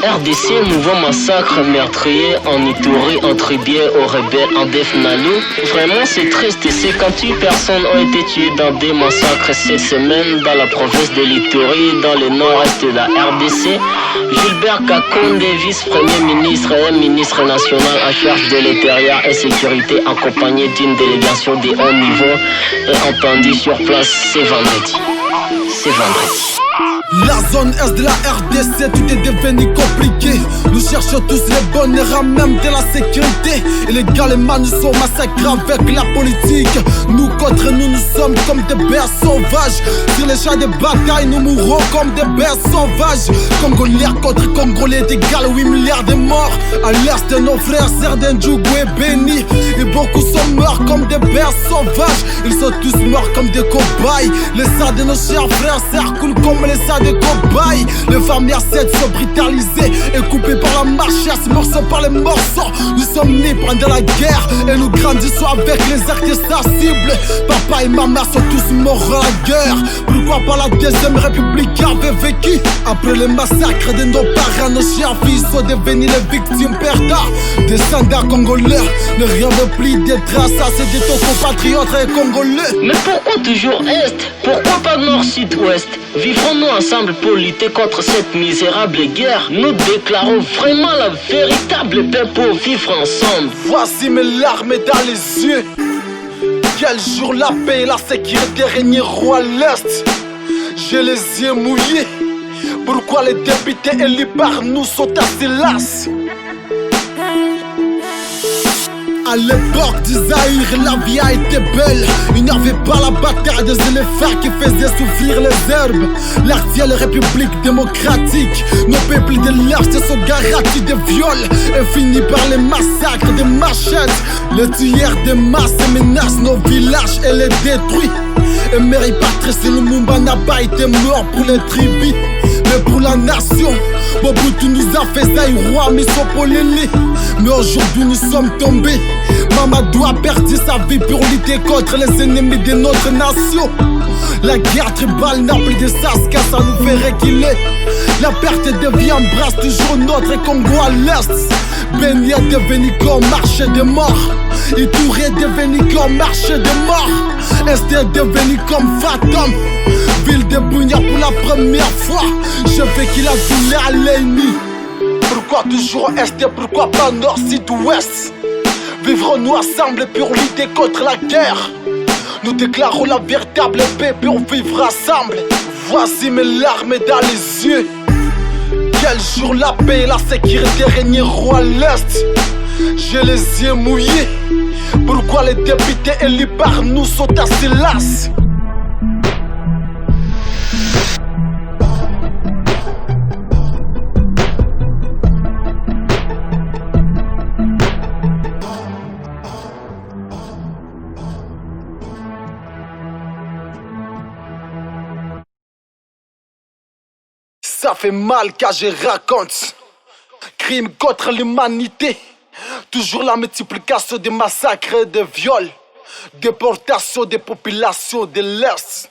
RDC, nouveau massacre meurtrier en Ituri, en Tribie, aux rebelles en Defnalu. Vraiment c'est triste, 58 personnes ont été tuées dans des massacres cette semaine dans la province de l'Ituri, dans le nord-est de la RDC. Gilbert Kakonde, vice-premier ministre et ministre national en charge de l'intérieur et sécurité, accompagné d'une délégation de haut niveau, est entendu sur place ce vendredi. La zone est de la RDC, tout est devenu compliqué. Nous cherchons tous les bonheurs, même de la sécurité. Et les galémans nous sont massacrés avec la politique. Nous contre nous, nous sommes comme des bêtes sauvages. Sur les champs de bataille, nous mourrons comme des bêtes sauvages. Congolais contre Congolais, d'égal 8 milliards de morts. À l'est de nos frères, certains Djougou et Béni. Et beaucoup sont morts comme des bêtes sauvages. Ils sont tous morts comme des cobayes. Les sangs de nos chers frères circulent comme les sangs de cobayes. Les familles assiètes sont brutalisées et coupées par la machette, morceau par les morceaux. Nous sommes nés pendant la guerre et nous grandissons avec les artistes cibles. Papa et maman sont tous morts à la guerre. Pourquoi pas la deuxième république avait vécu? Après les massacres de nos parents, nos chers filles sont devenus les victimes perdantes. Des soldats congolais ne rêvent plus des traces à ces de nos compatriotes et congolais. Mais pourquoi toujours Est? Pourquoi pas Nord, Sud, Ouest? Vivrons-nous ensemble pour lutter contre cette misérable guerre? Nous déclarons vraiment la véritable paix pour vivre ensemble. Voici mes larmes dans les yeux. Quel jour la paix et la sécurité régneront à l'Est? J'ai les yeux mouillés. Pourquoi les députés élus par nous sont assez lasses? À l'époque du Zaïre, la vie a été belle. Il n'y avait pas la bataille des éléphants qui faisait souffrir les herbes. L'actuelle république démocratique, nos peuples de l'Est sont garantis de viols et finis par les massacres de machettes. Les tueurs de masse menacent nos villages et les détruisent. Et Mary Patrice Lumumba n'a pas été mort pour les tribus, mais pour la nation. Mobutu nous a fait Zaïrois, Misopolele. Mais aujourd'hui nous sommes tombés. Mamadou a perdu sa vie pour lutter contre les ennemis de notre nation. La guerre tribale n'a plus de sens car ça nous fait reculer. La perte de vie embrasse toujours notre Congo à l'Est. Beni est devenu comme marché de mort. Ituri est devenu comme marché de mort. Est est devenu comme fantôme. Ville de Bunia pour la première fois. Je veux qu'il a voulu à l'ennemi. Pourquoi toujours Est et pourquoi pas Nord, Sud, Ouest? Vivrons-nous ensemble pour lutter contre la guerre? Nous déclarons la véritable paix pour vivre ensemble. Voici mes larmes dans les yeux. Quel jour la paix et la sécurité régneront à l'Est? J'ai les yeux mouillés. Pourquoi les députés élus par nous sont assez lasses? Ça fait mal quand je raconte. Crime contre l'humanité. Toujours la multiplication des massacres et des viols. Déportation des populations de l'Est.